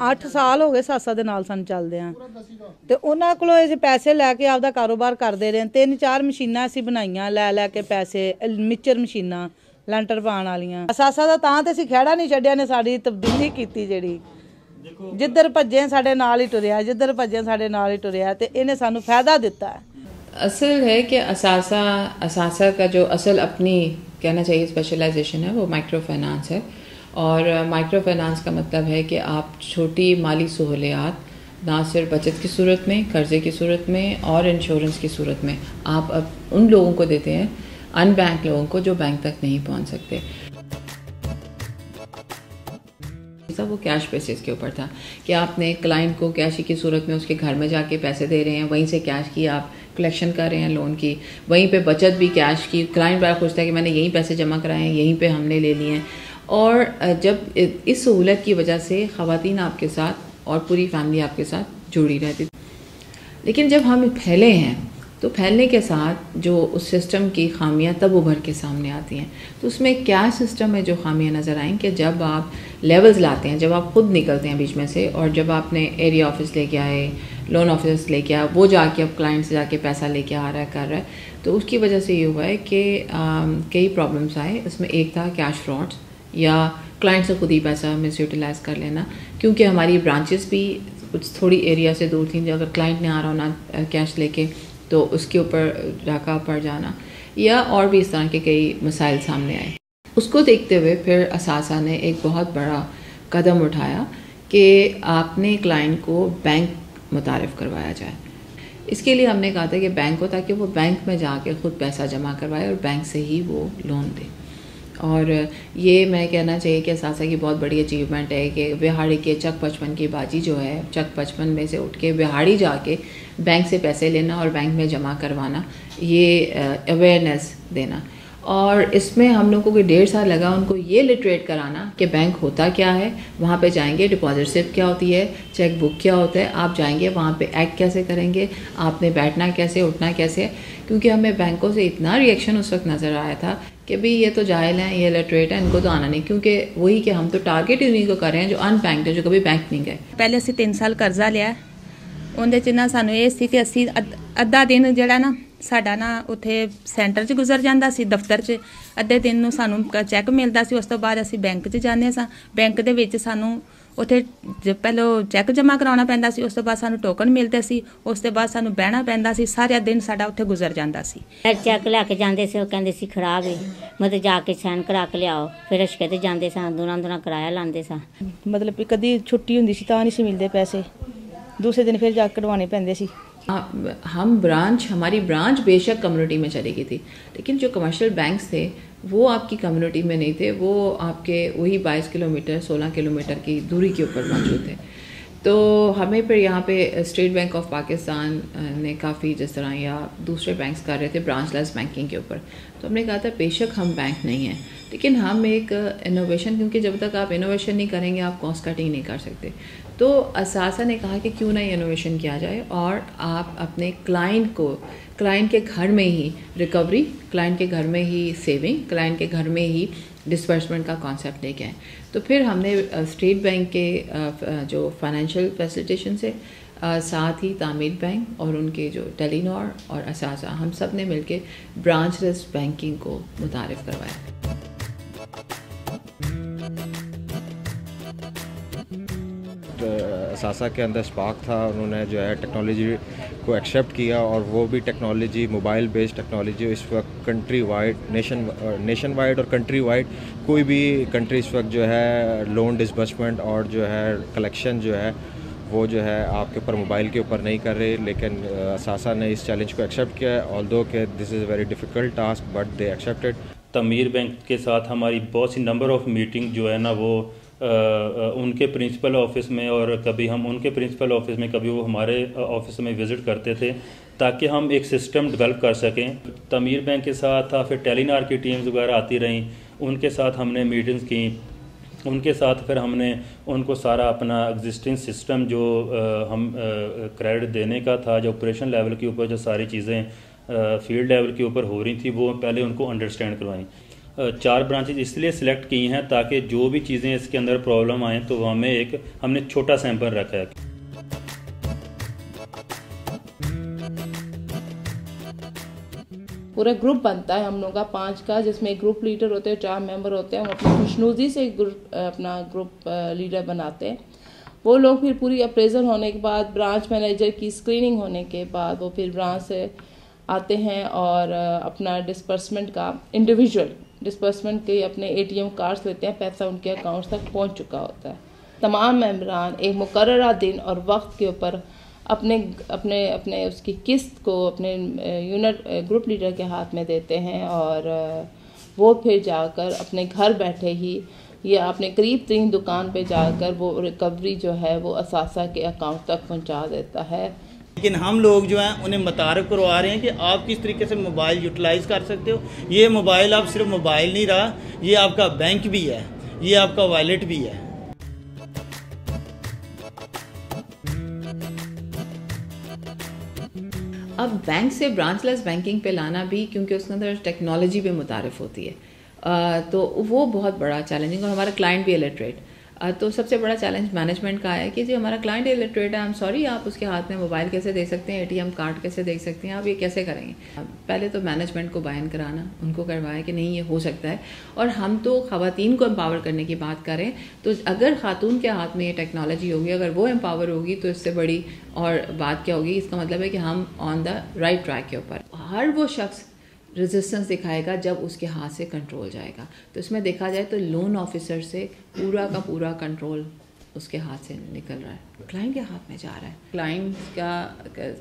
8 ਸਾਲ ਹੋ ਗਏ ਸਾਸਾ ਦੇ ਨਾਲ ਸਾਨੂੰ ਚੱਲਦੇ ਆ ਤੇ ਉਹਨਾਂ ਕੋਲੋਂ ਅਸੀਂ ਪੈਸੇ ਲੈ ਕੇ ਆਪਦਾ ਕਾਰੋਬਾਰ ਕਰਦੇ ਰਹੇ। 3-4 ਮਸ਼ੀਨਾਂ ਅਸੀਂ ਬਣਾਈਆਂ ਲੈ ਕੇ ਪੈਸੇ, ਮਿਕਸਚਰ ਮਸ਼ੀਨਾਂ ਲੈਂਟਰ ਪਾਉਣ ਵਾਲੀਆਂ। ਸਾਸਾ ਦਾ ਤਾਂ ਤੇ ਅਸੀਂ ਖਹਿੜਾ ਨਹੀਂ ਛੱਡਿਆ ਨੇ ਸਾਡੀ ਤਬਦੀਲੀ ਕੀਤੀ ਜਿਹੜੀ ਜਿੱਧਰ ਭੱਜੇ ਸਾਡੇ ਨਾਲ ਹੀ ਟੁਰਿਆ, जिधर भजे साढ़े नाल ही टुरिया ते इन्हें सानू फायदा दिता है। असल है कि असासा का जो असल अपनी कहना चाहिए स्पेशलाइजेशन है वो माइक्रो फाइनेंस है। और माइक्रो फाइनेंस का मतलब है कि आप छोटी माली सहूलियात ना सिर्फ बचत की सूरत में, कर्ज़े की सूरत में और इंश्योरेंस की सूरत में आप अब उन लोगों को देते हैं, अनबैंक लोगों को, जो बैंक तक नहीं पहुंच सकते। वो कैश बेसिस के ऊपर था कि आपने क्लाइंट को कैश की सूरत में उसके घर में जाके पैसे दे रहे हैं, वहीं से कैश की आप कलेक्शन कर रहे हैं लोन की, वहीं पे बचत भी कैश की। क्लाइंट बड़ा खुश था कि मैंने यहीं पैसे जमा कराए हैं, यहीं पे हमने ले लिए हैं। और जब इस सहूलत की वजह से ख़वातीन आपके साथ और पूरी फैमिली आपके साथ जुड़ी रहती। लेकिन जब हम फैले हैं तो फैलने के साथ जो उस सिस्टम की खामियां तब उभर के सामने आती हैं। तो उसमें क्या सिस्टम में जो खामियां नज़र आएँ कि जब आप लेवल्स लाते हैं, जब आप खुद निकलते हैं बीच में से, और जब आपने एरिया ऑफिस लेके आए, लोन ऑफिस लेके आए, वो जाके अब क्लाइंट से जाके पैसा लेके आ रहा है, कर रहा है, तो उसकी वजह से ये हुआ है कि कई प्रॉब्लम्स आए। इसमें एक था कैश फ्रॉड्स या क्लाइंट से खुद ही पैसा मिस यूटिलाइज़ कर लेना, क्योंकि हमारी ब्रांचेस भी कुछ थोड़ी एरिया से दूर थी। अगर क्लाइंट ने आ रहा होना कैश लेके तो उसके ऊपर डाका पड़ जाना, या और भी इस तरह के कई मसाइल सामने आए। उसको देखते हुए फिर असासा ने एक बहुत बड़ा कदम उठाया कि आपने क्लाइंट को बैंक मुतारिफ़ करवाया जाए। इसके लिए हमने कहा था कि बैंक को, ताकि वो बैंक में जाके ख़ुद पैसा जमा करवाए और बैंक से ही वो लोन दे। और ये मैं कहना चाहिए कि असासा की बहुत बड़ी अचीवमेंट है कि बिहाड़ी के चक 55 की बाजी जो है, चक 55 में से उठ के बिहाड़ी जाके बैंक से पैसे लेना और बैंक में जमा करवाना, ये अवेयरनेस देना। और इसमें हम लोगों को 1.5 साल लगा उनको ये लिटरेट कराना कि बैंक होता क्या है, वहाँ पे जाएंगे डिपॉजिट स्लिप क्या होती है, चेक बुक क्या होता है, आप जाएंगे वहाँ पे एक्ट कैसे करेंगे, आपने बैठना कैसे, उठना कैसे। क्योंकि हमें बैंकों से इतना रिएक्शन उस वक्त नज़र आया था कि भाई ये तो जाहिल हैं, ये लिटरेट हैं, इनको तो आना नहीं। क्योंकि वही कि हम तो टारगेट ही उन्हीं को कर रहे हैं जो अनबैंक्ड है, जो कभी बैंक नहीं गए। पहले असीं 3 साल कर्जा लिया, ਉਹਦੇ 'ਚ ਨਾ ਸਾਨੂੰ ਇਹ ਸੀ ਕਿ ਅਸੀਂ ਅੱਧਾ ਦਿਨ ਜਿਹੜਾ ਨਾ ਸਾਡਾ ਨਾ ਉੱਥੇ ਸੈਂਟਰ 'ਚ ਗੁਜ਼ਰ ਜਾਂਦਾ ਸੀ, ਦਫ਼ਤਰ 'ਚ ਅੱਧੇ ਦਿਨ ਨੂੰ ਸਾਨੂੰ ਚੈੱਕ ਮਿਲਦਾ ਸੀ। ਉਸ ਤੋਂ ਬਾਅਦ ਅਸੀਂ ਬੈਂਕ 'ਚ ਜਾਂਦੇ ਸਾਂ। ਬੈਂਕ ਦੇ ਵਿੱਚ ਸਾਨੂੰ ਉੱਥੇ ਪਹਿਲਾਂ ਚੈੱਕ ਜਮ੍ਹਾਂ ਕਰਾਉਣਾ ਪੈਂਦਾ ਸੀ, ਉਸ ਤੋਂ ਬਾਅਦ ਸਾਨੂੰ ਟੋਕਨ ਮਿਲਦੇ ਸੀ, ਉਸ ਤੋਂ ਬਾਅਦ ਸਾਨੂੰ ਬਹਿਣਾ ਪੈਂਦਾ ਸੀ। ਸਾਰਾ ਦਿਨ ਸਾਡਾ ਉੱਥੇ ਗੁਜ਼ਰ ਜਾਂਦਾ ਸੀ। ਚੈੱਕ ਲੈ ਕੇ ਜਾਂਦੇ ਸੀ, ਉਹ ਕਹਿੰਦੇ ਸੀ ਖਰਾਬ ਹੈ, ਮਤਲਬ ਜਾ ਕੇ ਸਾਈਨ ਕਰਾ ਕੇ ਲਿਆਓ। ਫਿਰ ਅਸ਼ਕੇ ਤੇ ਜਾਂਦੇ ਸਾਂ, ਦੂਰਾਂ ਕਿਰਾਇਆ ਲਾਉਂਦੇ ਸਾਂ। ਮਤਲਬ ਕਦੀ ਛੁੱਟੀ ਹੁੰਦੀ ਸੀ ਤਾਂ ਨਹੀਂ ਸੀ ਮਿਲਦੇ पैसे, दूसरे दिन फिर जाकर कटवाने पैंदे सी। हमारी ब्रांच बेशक कम्युनिटी में चली गई थी, लेकिन जो कमर्शियल बैंक्स थे वो आपकी कम्युनिटी में नहीं थे, वो आपके वही 22 किलोमीटर 16 किलोमीटर की दूरी के ऊपर मौजूद थे। तो हमें फिर यहाँ पे स्टेट बैंक ऑफ पाकिस्तान ने काफ़ी जिस तरह या दूसरे बैंक्स कर रहे थे ब्रांचलेस बैंकिंग के ऊपर, तो हमने कहा था बेशक हम बैंक नहीं हैं, लेकिन हम एक इनोवेशन, क्योंकि जब तक आप इनोवेशन नहीं करेंगे आप कॉस्ट कटिंग नहीं कर सकते। तो असासा ने कहा कि क्यों ना इनोवेशन किया जाए और आप अपने क्लाइंट को, क्लाइंट के घर में ही रिकवरी, क्लाइंट के घर में ही सेविंग, क्लाइंट के घर में ही डिस्बर्समेंट का कॉन्सेप्ट लेके आए। तो फिर हमने स्टेट बैंक के जो फाइनेंशियल फैसिलिटेशन से साथ ही तामीर बैंक और उनके जो टेलीनॉर और असासा, हम सब ने मिलके ब्रांचलेस बैंकिंग को मुतारिफ़ करवाया। असासा के अंदर स्पार्क था, उन्होंने जो है टेक्नोलॉजी को एक्सेप्ट किया, और वो भी टेक्नोलॉजी मोबाइल बेस्ड टेक्नोलॉजी इस वक्त कंट्री वाइड, नेशन वाइड और कंट्री वाइड कोई भी कंट्री इस वक्त जो है लोन डिसबर्समेंट और जो है कलेक्शन जो है वो जो है आपके ऊपर मोबाइल के ऊपर नहीं कर रहे। लेकिन असासा ने इस चैलेंज को एक्सेप्ट किया, ऑल्दो कि this is a very difficult task, but they accepted. Tameer bank के साथ हमारी बहुत सी नंबर ऑफ़ मीटिंग जो है ना वो उनके प्रिंसिपल ऑफिस में, और कभी हम उनके प्रिंसिपल ऑफिस में, कभी वो हमारे ऑफिस में विज़िट करते थे ताकि हम एक सिस्टम डेवलप कर सकें। तमीर बैंक के साथ था, फिर टेलीनार की टीम्स वगैरह आती रहीं, उनके साथ हमने मीटिंग्स की, उनके साथ फिर हमने उनको सारा अपना एग्जिस्टिंग सिस्टम जो हम क्रेडिट देने का था, जो ऑपरेशन लेवल के ऊपर जो सारी चीज़ें फील्ड लेवल के ऊपर हो रही थी, वो पहले उनको अंडरस्टैंड करवाई। 4 ब्रांचेज इसलिए सिलेक्ट की हैं ताकि जो भी चीज़ें इसके अंदर प्रॉब्लम आएँ तो हमने छोटा सैंपल रखा है। पूरा ग्रुप बनता है हम लोग का 5 का, जिसमें एक ग्रुप लीडर होते हैं, 4 मेंबर होते हैं। हम अपनी खुशनुदी से अपना ग्रुप लीडर बनाते हैं। वो लोग फिर पूरी अप्रेजल होने के बाद, ब्रांच मैनेजर की स्क्रीनिंग होने के बाद, वो फिर ब्रांच से आते हैं और अपना डिस्पर्समेंट का इंडिविजुअल डिस्पर्समेंट के अपने ATM कार्ड्स लेते हैं, पैसा उनके अकाउंट्स तक पहुंच चुका होता है। तमाम मेंबरान एक मुकर्ररा दिन और वक्त के ऊपर अपने उसकी किस्त को अपने यूनिट ग्रुप लीडर के हाथ में देते हैं और वो फिर जाकर अपने घर बैठे ही या अपने करीब तरीन दुकान पे जाकर वो रिकवरी जो है वो असासा के अकाउंट तक पहुंचा देता है। लेकिन हम लोग जो हैं उन्हें मुतारफ़ करवा रहे हैं कि आप किस तरीके से मोबाइल यूटिलाइज़ कर सकते हो। ये मोबाइल अब सिर्फ मोबाइल नहीं रहा, ये आपका बैंक भी है, ये आपका वॉलेट भी है। अब बैंक से ब्रांचलेस बैंकिंग पे लाना भी, क्योंकि उसके अंदर टेक्नोलॉजी भी मुतारिफ होती है, तो वो बहुत बड़ा चैलेंजिंग, और हमारा क्लाइंट भी इलिटरेट, तो सबसे बड़ा चैलेंज मैनेजमेंट का है कि जो हमारा क्लाइंट इलिटरेट है, आई एम सॉरी, आप उसके हाथ में मोबाइल कैसे दे सकते हैं, ATM कार्ड कैसे दे सकते हैं, आप ये कैसे करेंगे। पहले तो मैनेजमेंट को बायन कराना, उनको करवाया कि नहीं ये हो सकता है। और हम तो ख़वातीन को एम्पावर करने की बात करें, तो अगर खातून के हाथ में ये टेक्नोलॉजी होगी, अगर वो एम्पावर होगी, तो इससे बड़ी और बात क्या होगी। इसका मतलब है कि हम ऑन द राइट ट्रैक के ऊपर। हर वो शख्स रेजिस्टेंस दिखाएगा जब उसके हाथ से कंट्रोल जाएगा। तो इसमें देखा जाए तो लोन ऑफिसर से पूरा का पूरा कंट्रोल उसके हाथ से निकल रहा है, क्लाइंट के हाथ में जा रहा है। क्लाइंट का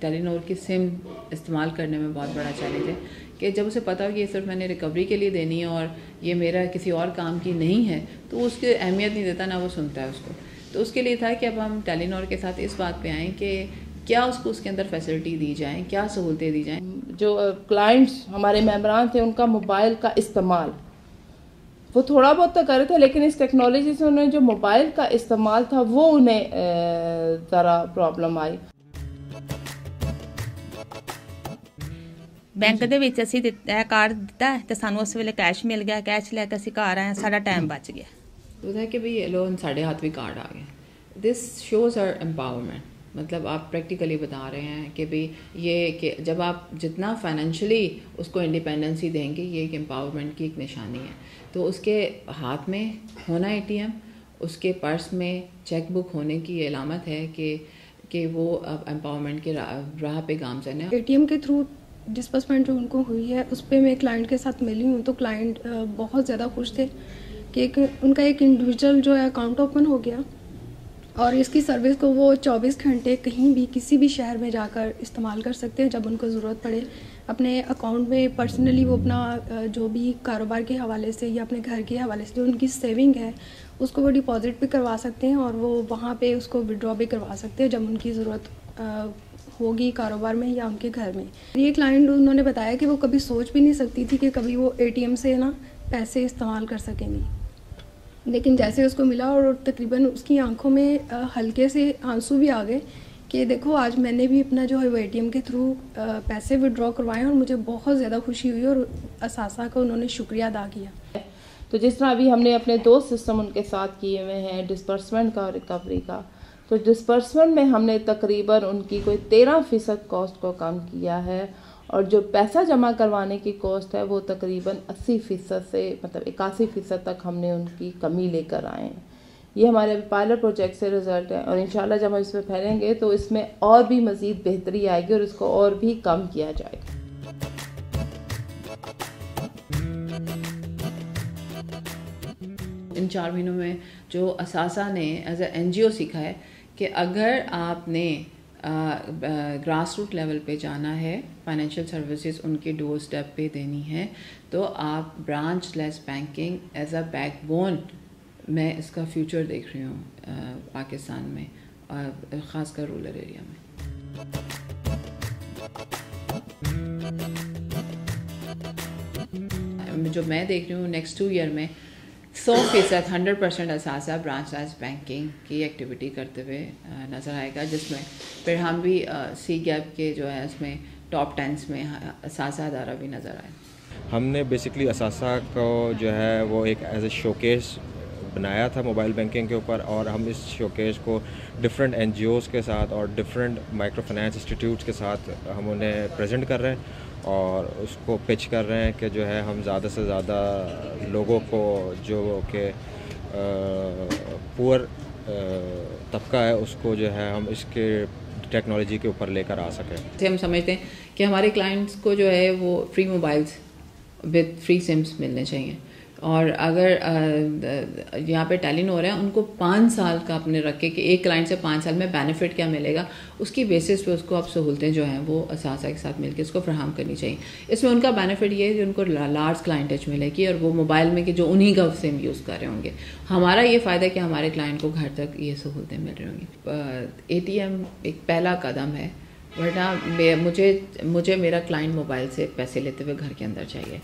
टेलीनॉर की सिम इस्तेमाल करने में बहुत बड़ा चैलेंज है कि जब उसे पता हो कि ये सिर्फ मैंने रिकवरी के लिए देनी है और ये मेरा किसी और काम की नहीं है, तो वो उसकी अहमियत नहीं देता, ना वो सुनता है उसको। तो उसके लिए था कि अब हम टेलीनॉर के साथ इस बात पे आएँ कि क्या उसको उसके अंदर फैसिलिटी दी जाए, क्या सहूलतें दी जाएँ। जो क्लाइंट्स हमारे मेंबरान थे, उनका मोबाइल का इस्तेमाल वो थोड़ा बहुत तो कर रहे थे, लेकिन इस टेक्नोलॉजी से उन्हें जो मोबाइल का इस्तेमाल था वो उन्हें ज़रा प्रॉब्लम आई। बैंक ਦੇ ਵਿੱਚ ਅਸੀਂ ਦਿੱਤਾ ਕਾਰਡ ਦਿੱਤਾ ਤੇ ਸਾਨੂੰ ਉਸ ਵੇਲੇ ਕੈਸ਼ ਮਿਲ ਗਿਆ, ਕੈਸ਼ ਲੈ ਕੇ ਅਸੀਂ ਘਰ ਆਏ, ਸਾਡਾ ਟਾਈਮ ਬਚ ਗਿਆ। तो है कि भाई ये लो साढ़े हाथ भी कार्ड आ गए। दिस शोज़ आर एम्पावरमेंट, मतलब आप प्रैक्टिकली बता रहे हैं कि भाई ये कि जब आप जितना फाइनेंशियली उसको इंडिपेंडेंसी देंगे, ये एक एम्पावरमेंट की एक निशानी है। तो उसके हाथ में होना ATM, उसके पर्स में चेक बुक होने की अलामत है कि वो अब एम्पावरमेंट के राह पे गामजन है। ATM के थ्रू डिस्बर्समेंट जो उनको हुई है उस पर मैं क्लाइंट के साथ मिली हूँ, तो क्लाइंट बहुत ज़्यादा खुश थे कि उनका एक इंडिविजुअल जो है अकाउंट ओपन हो गया और इसकी सर्विस को वो 24 घंटे कहीं भी किसी भी शहर में जाकर इस्तेमाल कर सकते हैं जब उनको ज़रूरत पड़े। अपने अकाउंट में पर्सनली वो अपना जो भी कारोबार के हवाले से या अपने घर के हवाले से जो उनकी सेविंग है उसको वो डिपॉजिट भी करवा सकते हैं और वो वहाँ पे उसको विड्रॉ भी करवा सकते हैं जब उनकी ज़रूरत होगी कारोबार में या उनके घर में। ये क्लाइंट उन्होंने बताया कि वो कभी सोच भी नहीं सकती थी कि कभी वो ATM से ना पैसे इस्तेमाल कर सकेंगी, लेकिन जैसे उसको मिला और तकरीबन उसकी आंखों में हल्के से आंसू भी आ गए कि देखो आज मैंने भी अपना जो है वो ATM के थ्रू पैसे विड्रॉ करवाए और मुझे बहुत ज़्यादा खुशी हुई और असासा का उन्होंने शुक्रिया अदा किया। तो जिस तरह अभी हमने अपने 2 सिस्टम उनके साथ किए हुए हैं, डिस्पर्समेंट का और रिकवरी का, तो डिस्पर्समेंट में हमने तकरीबन उनकी कोई 13% कॉस्ट को कम किया है और जो पैसा जमा करवाने की कॉस्ट है वो तकरीबन 80% से मतलब 81% तक हमने उनकी कमी लेकर आए हैं। ये हमारे पायलट प्रोजेक्ट से रिज़ल्ट है और इंशाल्लाह जब हम इसमें फैलेंगे तो इसमें और भी मज़ीद बेहतरी आएगी और इसको और भी कम किया जाएगा। इन 4 महीनों में जो असासा ने एज ए NGO सीखा है कि अगर आपने ग्रास रूट लेवल पे जाना है, फाइनेंशियल सर्विसेज उनके डोर स्टेप पे देनी है, तो आप branchless banking as a backbone, मैं इसका फ्यूचर देख रही हूँ पाकिस्तान में और ख़ासकर रूरल एरिया में। जो मैं देख रही हूँ नेक्स्ट 2 ईयर में 100% 100% असासा ब्रांच लेस बैंकिंग की एक्टिविटी करते हुए नज़र आएगा, जिसमें फिर हम भी C गैप के जो है उसमें टॉप 10 में असासा अदारा भी नज़र आए। ہم نے بیسکلی اساسا کو جو ہے وہ ایک ایز اے شوکیس بنایا تھا موبائل بینکنگ کے اوپر, اور ہم اس شوکیس کو ڈفرینٹ این جی اوز کے ساتھ اور ڈفرینٹ مائکرو فائنانس انسٹیٹیوٹس کے ساتھ ہم انہیں پریزنٹ کر رہے ہیں اور اس کو پچ کر رہے ہیں کہ جو ہے ہم زیادہ سے زیادہ لوگوں کو جو کہ پور طبقہ ہے اس کو جو ہے ہم اس کے ٹیکنالوجی کے اوپر لے کر آ سکیں. ہم سمجھتے ہیں کہ ہمارے کلائنٹس کو جو ہے وہ فری موبائلس وتھ فری سمس ملنے چاہیے, اور اگر یہاں پہ ٹیلین ہو رہا ہے ان کو 5 سال کا اپنے رکھے کہ ایک کلائنٹ سے 5 سال میں بینیفٹ کیا ملے گا, اس کی بیسس پہ اس کو اب سہولتیں جو ہیں وہ اساتذہ کے ساتھ مل کے اس کو فراہم کرنی چاہیے. اس میں ان کا بینیفٹ یہ ہے کہ ان کو لارج کلائنٹیج ملے گی اور وہ موبائل میں کہ جو انہی کا سم یوز کر رہے ہوں گے. ہمارا یہ فائدہ ہے کہ ہمارے کلائنٹ کو گھر تک یہ سہولتیں مل رہی ہوں گی. ATM ایک پہلا قدم ہے, ورنہ مجھے میرا کلائنٹ موبائل سے پیسے لیتے ہوئے گھر کے اندر چاہیے.